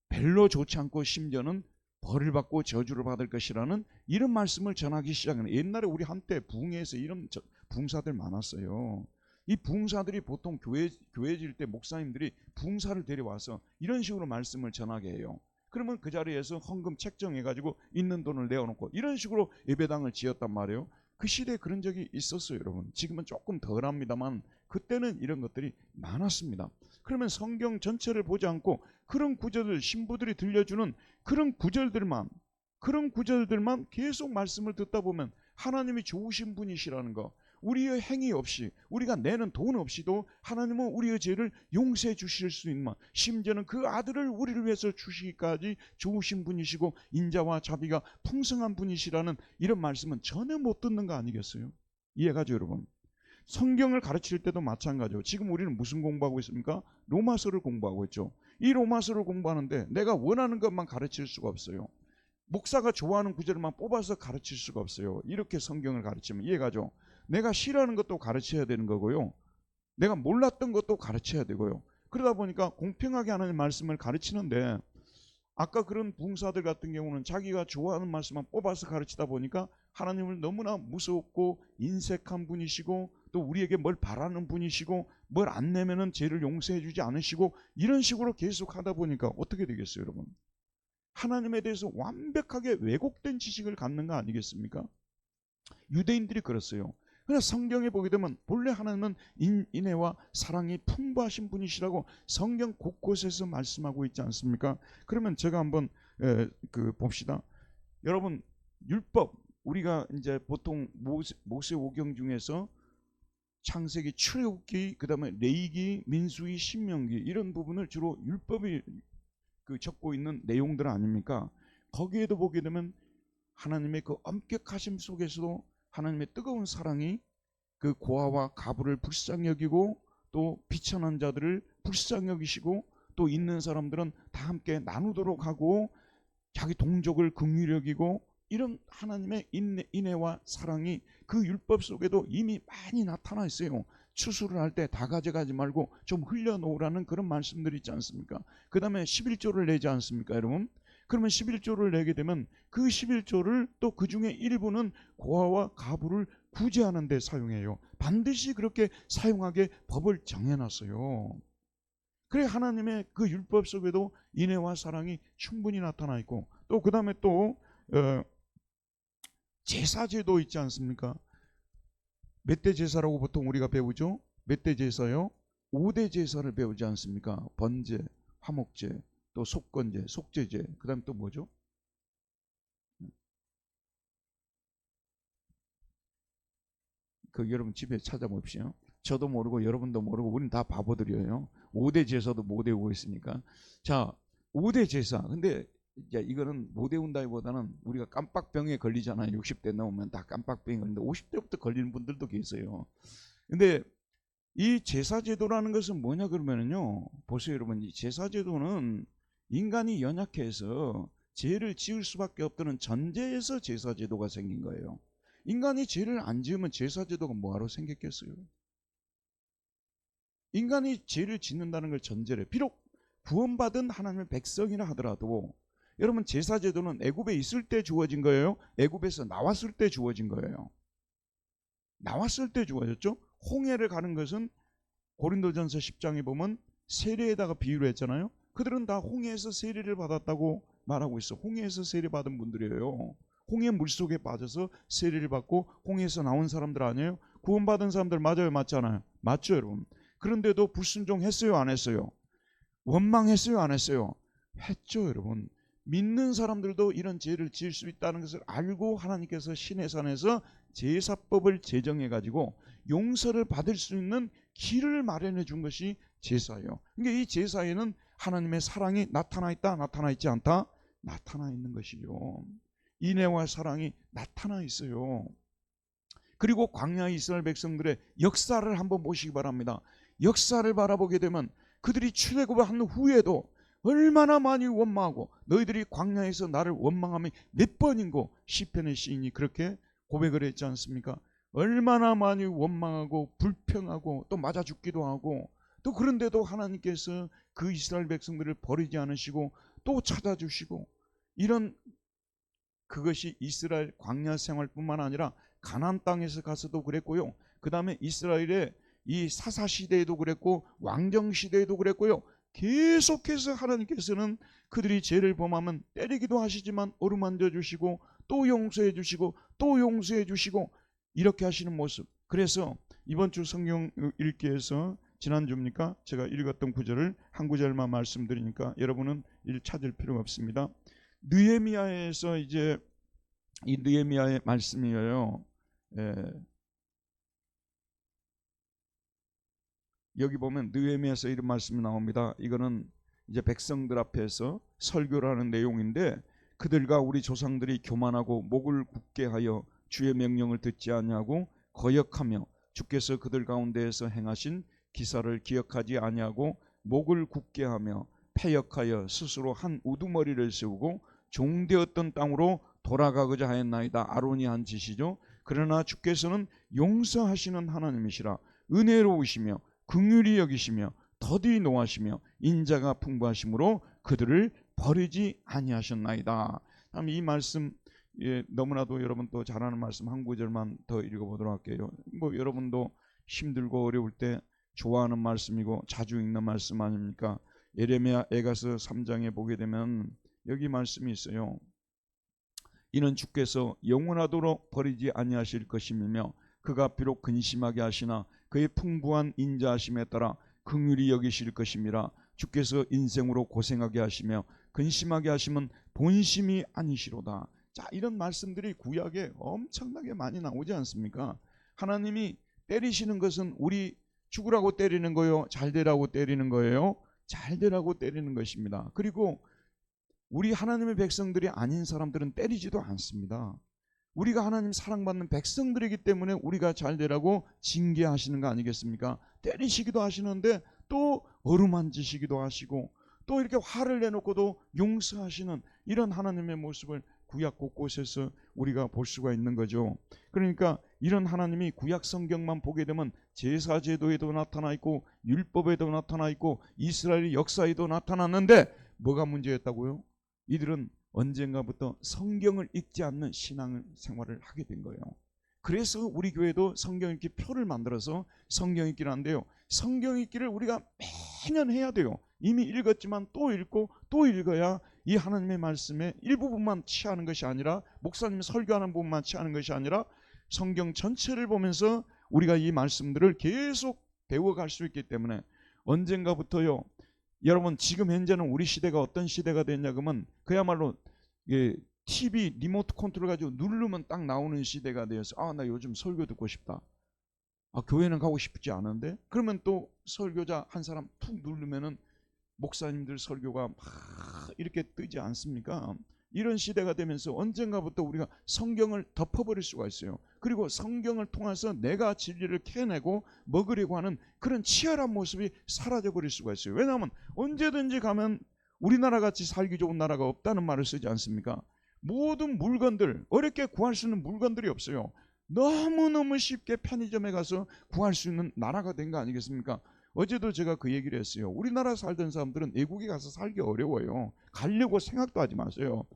별로 좋지 않고 심지어는 벌을 받고 저주를 받을 것이라는 이런 말씀을 전하기 시작하는. 옛날에 우리 한때 부흥회에서 이런 부흥사들 많았어요. 이 부흥사들이 보통 교회 질 때 목사님들이 부흥사를 데려와서 이런 식으로 말씀을 전하게 해요. 그러면 그 자리에서 헌금 책정해가지고 있는 돈을 내어놓고 이런 식으로 예배당을 지었단 말이에요. 그 시대에 그런 적이 있었어요 여러분. 지금은 조금 덜합니다만 그때는 이런 것들이 많았습니다. 그러면 성경 전체를 보지 않고 그런 구절들, 신부들이 들려주는 그런 구절들만 계속 말씀을 듣다 보면 하나님이 좋으신 분이시라는 거, 우리의 행위 없이, 우리가 내는 돈 없이도 하나님은 우리의 죄를 용서해 주실 수 있는, 심지어는 그 아들을 우리를 위해서 주시기까지 좋으신 분이시고 인자와 자비가 풍성한 분이시라는 이런 말씀은 전혀 못 듣는 거 아니겠어요? 이해가죠 여러분? 성경을 가르칠 때도 마찬가지고, 지금 우리는 무슨 공부하고 있습니까? 로마서를 공부하고 있죠. 이 로마서를 공부하는데 내가 원하는 것만 가르칠 수가 없어요. 목사가 좋아하는 구절만 뽑아서 가르칠 수가 없어요. 이렇게 성경을 가르치면. 이해가죠? 내가 싫어하는 것도 가르쳐야 되는 거고요, 내가 몰랐던 것도 가르쳐야 되고요. 그러다 보니까 공평하게 하나님 말씀을 가르치는데, 아까 그런 부흥사들 같은 경우는 자기가 좋아하는 말씀만 뽑아서 가르치다 보니까 하나님을 너무나 무섭고 인색한 분이시고 또 우리에게 뭘 바라는 분이시고 뭘 안 내면은 죄를 용서해 주지 않으시고 이런 식으로 계속 하다 보니까 어떻게 되겠어요 여러분? 하나님에 대해서 완벽하게 왜곡된 지식을 갖는 거 아니겠습니까? 유대인들이 그랬어요. 그래서 성경에 보게 되면 본래 하나님은 인애와 사랑이 풍부하신 분이시라고 성경 곳곳에서 말씀하고 있지 않습니까? 그러면 제가 한번 봅시다. 여러분, 율법, 우리가 이제 보통 모세오경 중에서 창세기, 출애굽기, 그다음에 레위기, 민수기, 신명기 이런 부분을 주로 율법이 적고 있는 내용들 아닙니까? 거기에도 보게 되면 하나님의 그 엄격하심 속에서도 하나님의 뜨거운 사랑이 그 고아와 가부를 불쌍히 여기고 또 비천한 자들을 불쌍히 여기시고 또 있는 사람들은 다 함께 나누도록 하고 자기 동족을 긍휼히 여기고 이런 하나님의 인애와 사랑이 그 율법 속에도 이미 많이 나타나 있어요. 추수를 할 때 다 가져가지 말고 좀 흘려놓으라는 그런 말씀들이 있지 않습니까? 그 다음에 11조를 내지 않습니까 여러분? 그러면 11조를 내게 되면 그 11조를 또 그 중에 일부는 고아와 가부를 구제하는 데 사용해요. 반드시 그렇게 사용하게 법을 정해놨어요. 그래 하나님의 그 율법 속에도 인애와 사랑이 충분히 나타나 있고 또 그 다음에 또 제사제도 있지 않습니까? 몇 대 제사라고 보통 우리가 배우죠? 몇 대 제사요? 5대 제사를 배우지 않습니까? 번제, 화목제, 또 속건제, 속죄제, 그 다음 또 뭐죠? 그 여러분 집에 찾아봅시오. 저도 모르고 여러분도 모르고 우리는 다 바보들이에요. 5대 제사도 못 외우고 있으니까. 자, 5대 제사. 근데 이제 이거는 못 외운다기보다는 우리가 깜빡병에 걸리잖아요. 60대 넘으면 다 깜빡병이 걸리는데 50대부터 걸리는 분들도 계세요. 근데 이 제사제도라는 것은 뭐냐 그러면요. 보세요 여러분. 이 제사제도는 인간이 연약해서 죄를 지을 수밖에 없다는 전제에서 제사제도가 생긴 거예요. 인간이 죄를 안 지으면 제사제도가 뭐하러 생겼겠어요? 인간이 죄를 짓는다는 걸 전제로 해요. 비록 구원받은 하나님의 백성이라 하더라도 여러분 제사제도는 애굽에 있을 때 주어진 거예요? 애굽에서 나왔을 때 주어진 거예요? 나왔을 때 주어졌죠? 홍해를 가는 것은 고린도전서 10장에 보면 세례에다가 비유를 했잖아요. 그들은 다 홍해에서 세례를 받았다고 말하고 있어. 홍해에서 세례 받은 분들이에요. 홍해 물속에 빠져서 세례를 받고 홍해에서 나온 사람들 아니에요? 구원받은 사람들 맞아요, 맞잖아요. 맞죠 여러분? 그런데도 불순종했어요, 안 했어요? 원망했어요, 안 했어요? 했죠 여러분. 믿는 사람들도 이런 죄를 지을 수 있다는 것을 알고 하나님께서 시내산에서 제사법을 제정해 가지고 용서를 받을 수 있는 길을 마련해 준 것이 제사예요. 그러니까 이 제사에는 하나님의 사랑이 나타나 있다, 나타나 있지 않다? 나타나 있는 것이요. 인애와 사랑이 나타나 있어요. 그리고 광야 이스라엘 백성들의 역사를 한번 보시기 바랍니다. 역사를 바라보게 되면 그들이 출애굽을 한 후에도 얼마나 많이 원망하고 너희들이 광야에서 나를 원망함이 몇 번인고 시편의 시인이 그렇게 고백을 했지 않습니까? 얼마나 많이 원망하고 불평하고 또 맞아 죽기도 하고 또 그런데도 하나님께서 그 이스라엘 백성들을 버리지 않으시고 또 찾아주시고 이런 그것이 이스라엘 광야 생활뿐만 아니라 가나안 땅에서 가서도 그랬고요. 그 다음에 이스라엘의 이 사사 시대에도 그랬고 왕정 시대에도 그랬고요. 계속해서 하나님께서는 그들이 죄를 범하면 때리기도 하시지만 어루만져 주시고 또 용서해 주시고 또 용서해 주시고 이렇게 하시는 모습. 그래서 이번 주 성경 읽기에서 지난주입니까? 제가 읽었던 구절을 한 구절만 말씀드리니까 여러분은 찾을 필요가 없습니다. 느헤미야에서 이제 이 느헤미야의 말씀이에요. 여기 보면 느헤미야에서 이런 말씀이 나옵니다. 이거는 이제 백성들 앞에서 설교를 하는 내용인데 그들과 우리 조상들이 교만하고 목을 굳게 하여 주의 명령을 듣지 아니하고 거역하며 주께서 그들 가운데에서 행하신 기사를 기억하지 아니하고 목을 굳게 하며 패역하여 스스로 한 우두머리를 세우고 종되었던 땅으로 돌아가고자 하였나이다. 아론이 한 짓이죠. 그러나 주께서는 용서하시는 하나님이시라 은혜로우시며 긍휼히 여기시며 더디 노하시며 인자가 풍부하심으로 그들을 버리지 아니하셨나이다. 이 말씀 너무나도 여러분 또 잘 아는 말씀 한 구절만 더 읽어보도록 할게요. 뭐 여러분도 힘들고 어려울 때 좋아하는 말씀이고 자주 읽는 말씀 아닙니까? 예레미야 에가서 3장에 보게 되면 여기 말씀이 있어요. 이는 주께서 영원하도록 버리지 아니하실 것이며 그가 비록 근심하게 하시나 그의 풍부한 인자하심에 따라 긍휼히 여기실 것임이라. 주께서 인생으로 고생하게 하시며 근심하게 하시면 본심이 아니시로다. 자, 이런 말씀들이 구약에 엄청나게 많이 나오지 않습니까? 하나님이 때리시는 것은 우리 죽으라고 때리는 거예요? 잘 되라고 때리는 거예요? 잘 되라고 때리는 것입니다. 그리고 우리 하나님의 백성들이 아닌 사람들은 때리지도 않습니다. 우리가 하나님 사랑받는 백성들이기 때문에 우리가 잘 되라고 징계하시는 거 아니겠습니까? 때리시기도 하시는데 또 어루만지시기도 하시고 또 이렇게 화를 내놓고도 용서하시는 이런 하나님의 모습을 구약 곳곳에서 우리가 볼 수가 있는 거죠. 그러니까 이런 하나님이 구약 성경만 보게 되면 제사 제도에도 나타나 있고 율법에도 나타나 있고 이스라엘의 역사에도 나타났는데 뭐가 문제였다고요? 이들은 언젠가부터 성경을 읽지 않는 신앙 생활을 하게 된 거예요. 그래서 우리 교회도 성경 읽기 표를 만들어서 성경 읽기를 한대요. 성경 읽기를 우리가 매년 해야 돼요. 이미 읽었지만 또 읽고 또 읽어야 이 하나님의 말씀에 일부분만 취하는 것이 아니라 목사님 설교하는 부분만 취하는 것이 아니라 성경 전체를 보면서 우리가 이 말씀들을 계속 배워갈 수 있기 때문에 언젠가부터요. 여러분 지금 현재는 우리 시대가 어떤 시대가 됐냐 그러면 그야말로 TV 리모트 컨트롤 가지고 누르면 딱 나오는 시대가 되어서 아, 나 요즘 설교 듣고 싶다. 아, 교회는 가고 싶지 않은데 그러면 또 설교자 한 사람 툭 누르면은 목사님들 설교가 막 이렇게 뜨지 않습니까? 이런 시대가 되면서 언젠가부터 우리가 성경을 덮어버릴 수가 있어요. 그리고 성경을 통해서 내가 진리를 캐내고 먹으려고 하는 그런 치열한 모습이 사라져버릴 수가 있어요. 왜냐하면 언제든지 가면 우리나라 같이 살기 좋은 나라가 없다는 말을 쓰지 않습니까? 모든 물건들, 어렵게 구할 수 있는 물건들이 없어요. 너무너무 쉽게 편의점에 가서 구할 수 있는 나라가 된 거 아니겠습니까? 어제도 제가 그 얘기를 했어요. 우리나라 살던 사람들은 외국에 가서 살기 어려워요. 가려고 생각도 하지 마세요.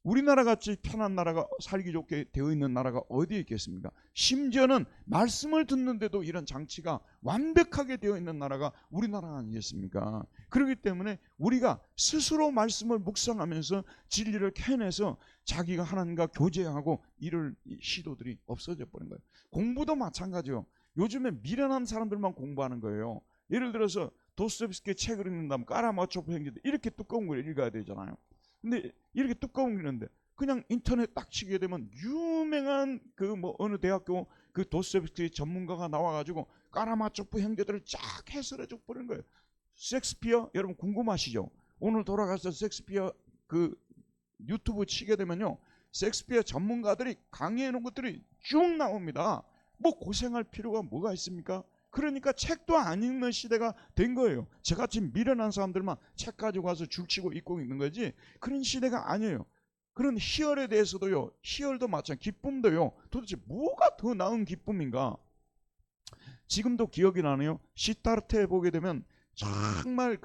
우리나라 같이 편한 나라가 살기 좋게 되어 있는 나라가 어디에 있겠습니까? 심지어는 말씀을 듣는데도 이런 장치가 완벽하게 되어 있는 나라가 우리나라 아니겠습니까? 그렇기 때문에 우리가 스스로 말씀을 묵상하면서 진리를 캐내서 자기가 하나님과 교제하고 이럴 시도들이 없어져 버린 거예요. 공부도 마찬가지요. 요즘에 미련한 사람들만 공부하는 거예요. 예를 들어서 도스토옙스키의 책을 읽는다면 까라마초프 형제들 이렇게 두꺼운 걸 읽어야 되잖아요. 근데 이렇게 두꺼운 게 있는데 그냥 인터넷 딱 치게 되면 유명한 그 뭐 어느 대학교 그 도스토옙스키 전문가가 나와가지고 까라마초프 형제들을 쫙 해설해 줘 버린 거예요. 셰익스피어 여러분 궁금하시죠? 오늘 돌아가서 셰익스피어 그 유튜브 치게 되면요 셰익스피어 전문가들이 강의해 놓은 것들이 쭉 나옵니다. 뭐 고생할 필요가 뭐가 있습니까? 그러니까 책도 안 읽는 시대가 된 거예요. 저같이 미련한 사람들만 책 가지고 가서 줄치고 읽고 있는 거지 그런 시대가 아니에요. 그런 희열에 대해서도요. 희열도 마찬가지 기쁨도요. 도대체 뭐가 더 나은 기쁨인가? 지금도 기억이 나네요. 시타르트에 보게 되면 정말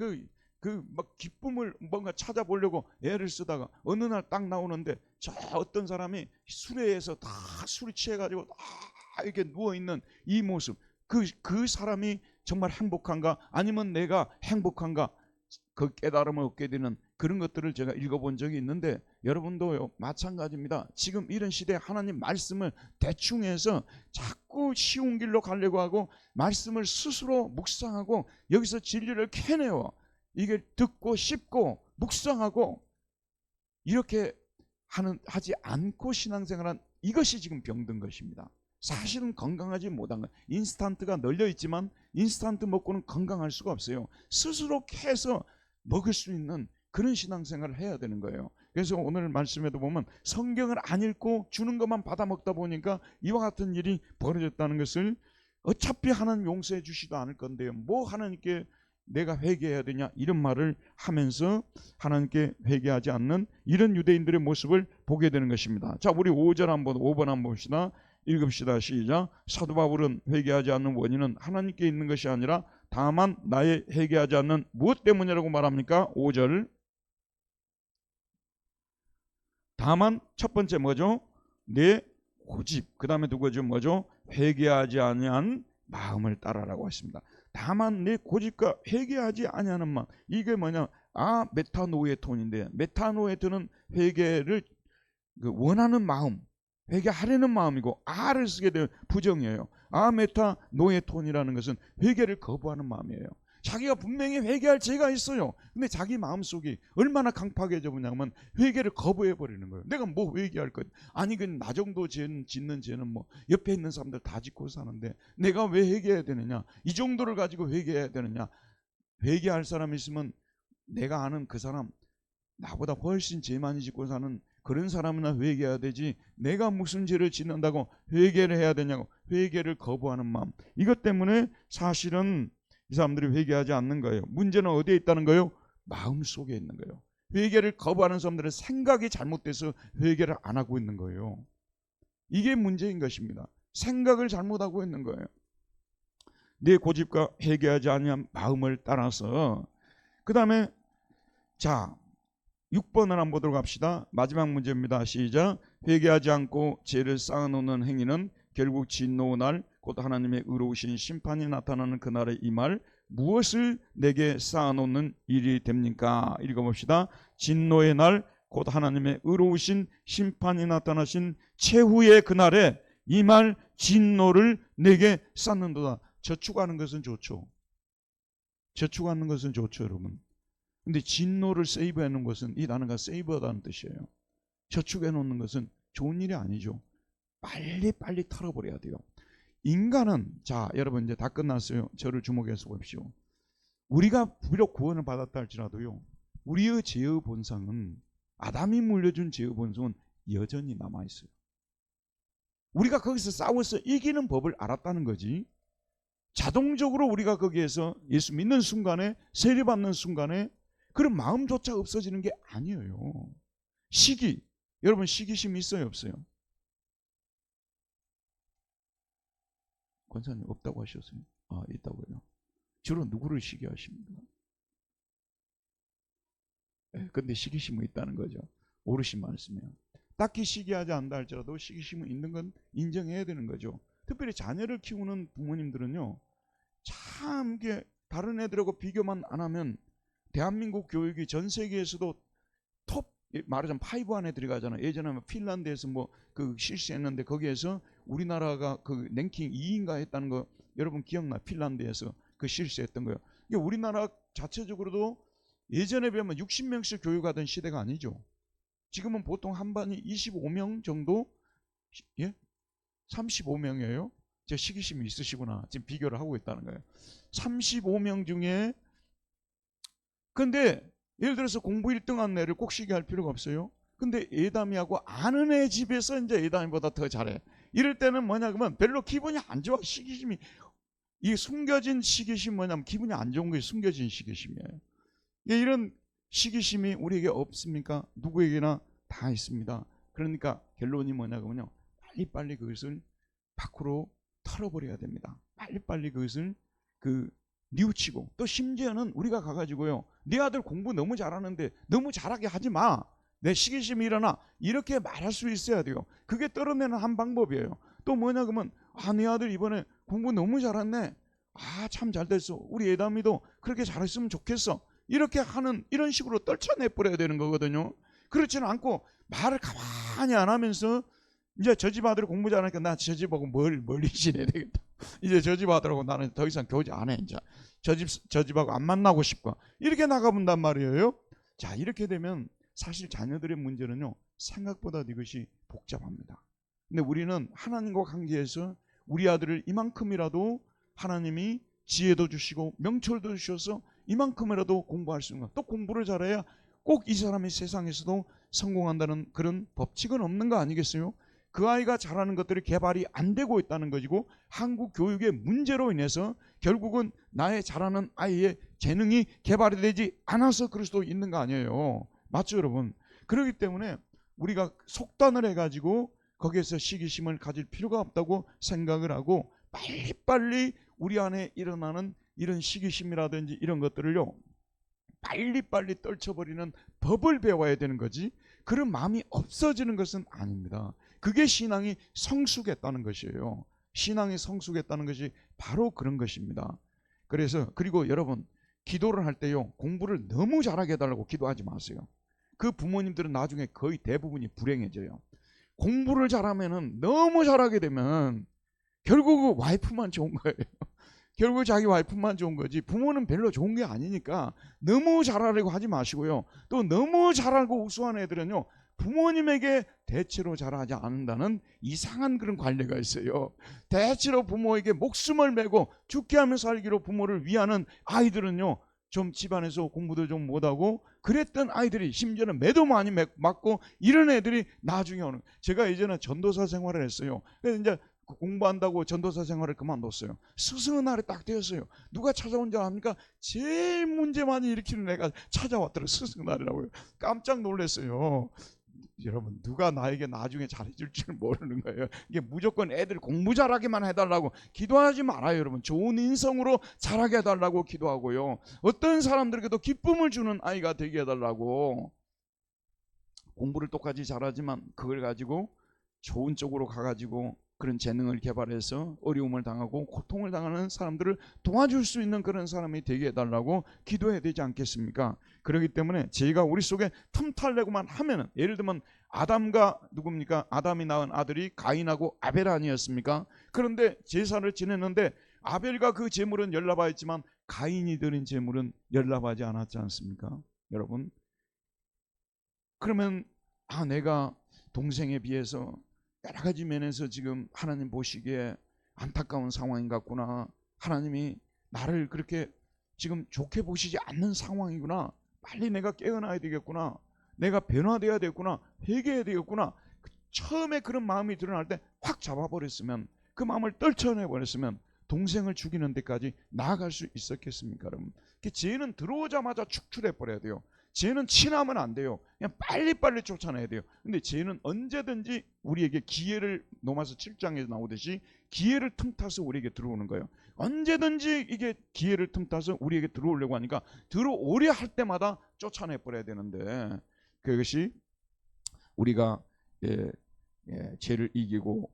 막 기쁨을 뭔가 찾아보려고 애를 쓰다가 어느 날 딱 나오는데 저 어떤 사람이 수레에서 다 술이 취해가지고 다 이렇게 누워있는 이 모습 그 사람이 정말 행복한가 아니면 내가 행복한가 그 깨달음을 얻게 되는 그런 것들을 제가 읽어본 적이 있는데 여러분도요 마찬가지입니다. 지금 이런 시대에 하나님 말씀을 대충 해서 자꾸 쉬운 길로 가려고 하고 말씀을 스스로 묵상하고 여기서 진리를 캐내어 이게 듣고 씹고 묵상하고 이렇게 하지 않고 신앙생활한 이것이 지금 병든 것입니다. 사실은 건강하지 못한 것. 인스턴트가 널려 있지만 인스턴트 먹고는 건강할 수가 없어요. 스스로 캐서 먹을 수 있는 그런 신앙생활을 해야 되는 거예요. 그래서 오늘 말씀에도 보면 성경을 안 읽고 주는 것만 받아 먹다 보니까 이와 같은 일이 벌어졌다는 것을 어차피 하나님 용서해 주시도 않을 건데요. 뭐 하나님께 내가 회개해야 되냐 이런 말을 하면서 하나님께 회개하지 않는 이런 유대인들의 모습을 보게 되는 것입니다. 자, 우리 5번 한번 봅시다. 읽읍시다. 시작. 사도 바울은 회개하지 않는 원인은 하나님께 있는 것이 아니라 다만 나의 회개하지 않는 무엇 때문이라고 말합니까? 5절. 다만 첫 번째 뭐죠? 내 고집. 그 다음에 누구죠? 뭐죠? 회개하지 아니한 마음을 따라라고 했습니다. 다만 내 고집과 회개하지 아니하는 마음. 이게 뭐냐? 메타노에톤인데 메타노에톤은 회개를 원하는 마음. 회개하려는 마음이고 아를 쓰게 되면 부정이에요. 메타노에톤이라는 것은 회개를 거부하는 마음이에요. 자기가 분명히 회개할 죄가 있어요. 근데 자기 마음속이 얼마나 강팍해져 보냐면 회개를 거부해 버리는 거예요. 내가 뭐 회개할 것? 아니 그 나 정도 죄는 짓는 죄는 뭐 옆에 있는 사람들 다 짓고 사는데 내가 왜 회개해야 되느냐? 이 정도를 가지고 회개해야 되느냐? 회개할 사람 있으면 내가 아는 그 사람 나보다 훨씬 죄 많이 짓고 사는 그런 사람이나 회개해야 되지 내가 무슨 죄를 짓는다고 회개를 해야 되냐고 회개를 거부하는 마음. 이것 때문에 사실은 이 사람들이 회개하지 않는 거예요. 문제는 어디에 있다는 거예요? 마음속에 있는 거예요. 회개를 거부하는 사람들은 생각이 잘못돼서 회개를 안 하고 있는 거예요. 이게 문제인 것입니다. 생각을 잘못하고 있는 거예요. 내 고집과 회개하지 아니한 마음을 따라서. 그 다음에 자 6번을 한번 보도록 합시다. 마지막 문제입니다. 시작. 회개하지 않고 죄를 쌓아놓는 행위는 결국 진노의 날 곧 하나님의 의로우신 심판이 나타나는 그날에 이 말 무엇을 내게 쌓아놓는 일이 됩니까? 읽어봅시다. 진노의 날 곧 하나님의 의로우신 심판이 나타나신 최후의 그날에 이 말 진노를 내게 쌓는도다. 저축하는 것은 좋죠. 저축하는 것은 좋죠, 여러분. 근데 진노를 세이브해 놓은 것은 이 단어가 세이브하다는 뜻이에요. 저축해 놓는 것은 좋은 일이 아니죠. 빨리 털어버려야 돼요. 인간은 자 여러분 이제 다 끝났어요. 저를 주목해서 보십시오. 우리가 비록 구원을 받았다 할지라도요. 우리의 죄의 본성은 아담이 물려준 죄의 본성은 여전히 남아있어요. 우리가 거기서 싸워서 이기는 법을 알았다는 거지 자동적으로 우리가 거기에서 예수 믿는 순간에 세례받는 순간에 그런 마음조차 없어지는 게 아니에요. 시기 여러분 시기심이 있어요 없어요? 권사님 없다고 하셨어요? 아 있다고요? 주로 누구를 시기하십니까? 근데 시기심은 있다는 거죠. 오르신 말씀이에요. 딱히 시기하지 않다 할지라도 시기심은 있는 건 인정해야 되는 거죠. 특별히 자녀를 키우는 부모님들은요 참 이게 다른 애들하고 비교만 안 하면 대한민국 교육이 전 세계에서도 톱 말하자면 5 안에 들어가잖아요. 예전에 핀란드에서 뭐 그 실시했는데 거기에서 우리나라가 그 랭킹 2인가 했다는 거 여러분 기억나? 핀란드에서 그 실시했던 거예요. 이게 우리나라 자체적으로도 예전에 비하면 60명씩 교육하던 시대가 아니죠. 지금은 보통 한 반이 25명 정도, 예? 35명이에요. 제 시기심이 있으시구나. 지금 비교를 하고 있다는 거예요. 35명 중에 근데 예를 들어서 공부 1등한 애를 꼭 시기할 필요가 없어요. 근데 예담이하고 아는 애 집에서 이제 예담이보다 더 잘해. 이럴 때는 뭐냐 그러면 별로 기분이 안 좋아. 시기심이 이 숨겨진 시기심 뭐냐면 기분이 안 좋은 게 숨겨진 시기심이에요. 이런 시기심이 우리에게 없습니까? 누구에게나 다 있습니다. 그러니까 결론이 뭐냐 그러면요. 빨리 그것을 밖으로 털어버려야 됩니다. 빨리 그것을 뉘우치고 또 심지어는 우리가 가가지고요. 네 아들 공부 너무 잘하는데 너무 잘하게 하지 마. 내 시기심이 일어나. 이렇게 말할 수 있어야 돼요. 그게 떨어내는 한 방법이에요. 또 뭐냐 그러면 네 아들 이번에 공부 너무 잘했네. 참 잘됐어. 우리 예담이도 그렇게 잘했으면 좋겠어. 이렇게 하는 이런 식으로 떨쳐내버려야 되는 거거든요. 그렇지는 않고 말을 가만히 안 하면서 이제 저 집 아들 공부 잘하니까 나 저 집하고 멀리 지내야 되겠다. 이제 저 집 아들하고 나는 더 이상 교제 안 해. 이제 저 집하고 안 만나고 싶고 이렇게 나가본단 말이에요. 자 이렇게 되면 사실 자녀들의 문제는요 생각보다 이것이 복잡합니다. 근데 우리는 하나님과 관계에서 우리 아들을 이만큼이라도 하나님이 지혜도 주시고 명철도 주셔서 이만큼이라도 공부할 수 있는 또 공부를 잘해야 꼭 이 사람이 세상에서도 성공한다는 그런 법칙은 없는 거 아니겠어요? 그 아이가 잘하는 것들이 개발이 안 되고 있다는 것이고 한국 교육의 문제로 인해서 결국은 나의 잘하는 아이의 재능이 개발이 되지 않아서 그럴 수도 있는 거 아니에요. 맞죠 여러분? 그렇기 때문에 우리가 속단을 해가지고 거기에서 시기심을 가질 필요가 없다고 생각을 하고 빨리 우리 안에 일어나는 이런 시기심이라든지 이런 것들을요 빨리 떨쳐버리는 법을 배워야 되는 거지 그런 마음이 없어지는 것은 아닙니다. 그게 신앙이 성숙했다는 것이에요. 신앙이 성숙했다는 것이 바로 그런 것입니다. 그래서 그리고 여러분 기도를 할 때요 공부를 너무 잘하게 해달라고 기도하지 마세요. 그 부모님들은 나중에 거의 대부분이 불행해져요. 공부를 잘하면은 너무 잘하게 되면 결국 와이프만 좋은 거예요. 결국 자기 와이프만 좋은 거지 부모는 별로 좋은 게 아니니까 너무 잘하려고 하지 마시고요. 또 너무 잘하고 우수한 애들은요, 부모님에게 대체로 잘하지 않는다는 이상한 그런 관례가 있어요. 대체로 부모에게 목숨을 메고 죽게 하며 살기로 부모를 위하는 아이들은요, 좀 집안에서 공부도 좀 못하고 그랬던 아이들이, 심지어는 매도 많이 맞고 이런 애들이 나중에 오는. 제가 예전에 전도사 생활을 했어요. 그래서 이제 공부한다고 전도사 생활을 그만뒀어요. 스승의 날이 딱 되었어요. 누가 찾아온 줄 압니까? 제일 문제 많이 일으키는 애가 찾아왔더라고요. 스승의 날이라고요. 깜짝 놀랐어요. 여러분, 누가 나에게 나중에 잘해줄 줄 모르는 거예요. 이게 무조건 애들 공부 잘하게만 해달라고 기도하지 말아요. 여러분, 좋은 인성으로 잘하게 해달라고 기도하고요, 어떤 사람들에게도 기쁨을 주는 아이가 되게 해달라고. 공부를 똑같이 잘하지만 그걸 가지고 좋은 쪽으로 가가지고 그런 재능을 개발해서 어려움을 당하고 고통을 당하는 사람들을 도와줄 수 있는 그런 사람이 되게 해달라고 기도해야 되지 않겠습니까? 그렇기 때문에 제가 우리 속에 틈탈 내고만 하면은, 예를 들면 아담과 누굽니까? 아담이 낳은 아들이 가인하고 아벨 아니었습니까? 그런데 제사를 지냈는데 아벨과 그 제물은 연락하였지만 가인이 드린 제물은 연락하지 않았지 않습니까? 여러분, 그러면 내가 동생에 비해서 여러 가지 면에서 지금 하나님 보시기에 안타까운 상황인 것 같구나, 하나님이 나를 그렇게 지금 좋게 보시지 않는 상황이구나, 빨리 내가 깨어나야 되겠구나, 내가 변화돼야 되겠구나, 회개해야 되겠구나, 처음에 그런 마음이 드러날 때 확 잡아버렸으면, 그 마음을 떨쳐내버렸으면 동생을 죽이는 데까지 나아갈 수 있었겠습니까? 여러분, 죄는 들어오자마자 축출해 버려야 돼요. 죄는 친하면 안 돼요. 그냥 빨리빨리 쫓아내야 돼요. 근데 죄는 언제든지 우리에게 기회를, 로마서 7장에 나오듯이 기회를 틈타서 우리에게 들어오는 거예요. 언제든지 이게 기회를 틈타서 우리에게 들어오려고 하니까 들어오려 할 때마다 쫓아내 버려야 되는데, 그것이 우리가 죄를 이기고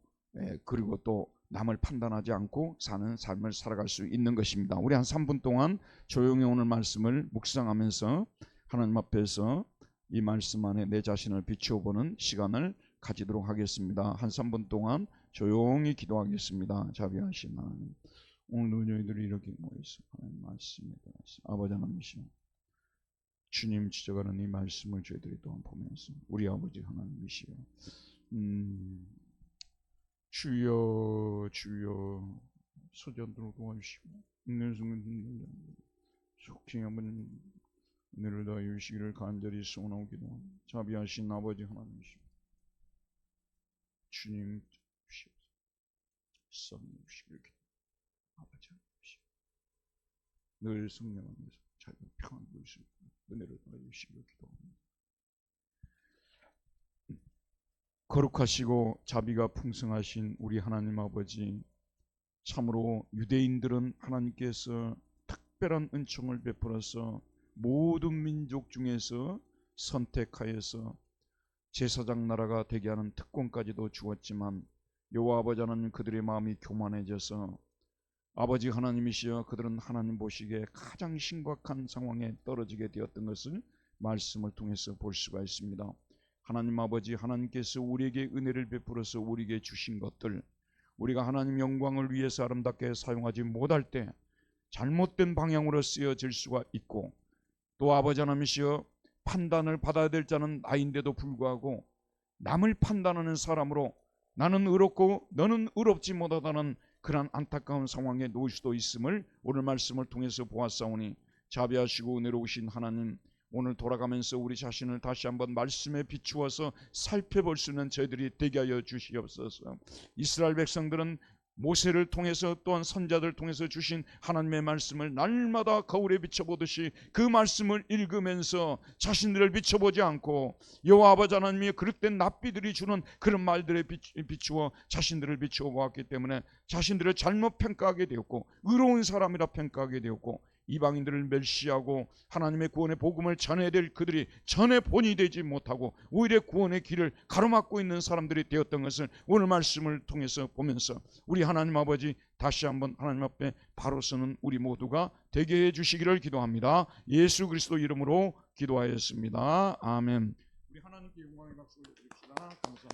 그리고 또 남을 판단하지 않고 사는 삶을 살아갈 수 있는 것입니다. 우리 한 3분 동안 조용히 오늘 말씀을 묵상하면서 하나님 앞에서 이 말씀 안에 내 자신을 비추어 보는 시간을 가지도록 하겠습니다. 한 3분 동안 조용히 기도하겠습니다. 자비하신 하나님, 오늘 너희들이 이렇게 모여서 하나님 말씀에 아버지 하나님이시여, 주님 지적하는 이 말씀을 저희들이 또한 보면서 우리 아버지 하나님이시여, 주여 주여 소전도록 도와주시고 있는 순간 속히 아버님 은혜를 다하여 주시기를 간절히 소원하기도 합니다. 자비하신 아버지 하나님이시여, 주님 주시옵소서. 선 주시기를 아버지 하나님이시여, 늘 성령하면서 자기가 평안을 주시고 은혜를 다하여 주시기를 기도합니다. 거룩하시고 자비가 풍성하신 우리 하나님 아버지, 참으로 유대인들은 하나님께서 특별한 은총을 베풀어서 모든 민족 중에서 선택하여서 제사장 나라가 되게 하는 특권까지도 주었지만 여호와 아버지 하나님, 그들의 마음이 교만해져서 아버지 하나님이시여, 그들은 하나님 보시기에 가장 심각한 상황에 떨어지게 되었던 것을 말씀을 통해서 볼 수가 있습니다. 하나님 아버지, 하나님께서 우리에게 은혜를 베풀어서 우리에게 주신 것들, 우리가 하나님 영광을 위해서 아름답게 사용하지 못할 때 잘못된 방향으로 쓰여질 수가 있고, 또 아버지 하나님이시여, 판단을 받아야 될 자는 나인데도 불구하고 남을 판단하는 사람으로 나는 의롭고 너는 의롭지 못하다는 그러한 안타까운 상황에 놓을 수도 있음을 오늘 말씀을 통해서 보았사오니, 자비하시고 은혜로우신 하나님, 오늘 돌아가면서 우리 자신을 다시 한번 말씀에 비추어서 살펴볼 수 있는 저희들이 되게 하여 주시옵소서. 이스라엘 백성들은 모세를 통해서 또한 선자들을 통해서 주신 하나님의 말씀을 날마다 거울에 비춰보듯이 그 말씀을 읽으면서 자신들을 비춰보지 않고 여호와 아버지 하나님의 그릇된 납비들이 주는 그런 말들에 비추어 자신들을 비추어 보았기 때문에 자신들을 잘못 평가하게 되었고 의로운 사람이라 평가하게 되었고, 이방인들을 멸시하고 하나님의 구원의 복음을 전해야 될 그들이 전에 본이 되지 못하고 오히려 구원의 길을 가로막고 있는 사람들이 되었던 것을 오늘 말씀을 통해서 보면서 우리 하나님 아버지, 다시 한번 하나님 앞에 바로 서는 우리 모두가 되게 해주시기를 기도합니다. 예수 그리스도 이름으로 기도하였습니다. 아멘. 우리 하나님께 영광의 박수를 드립시다. 감사합니다.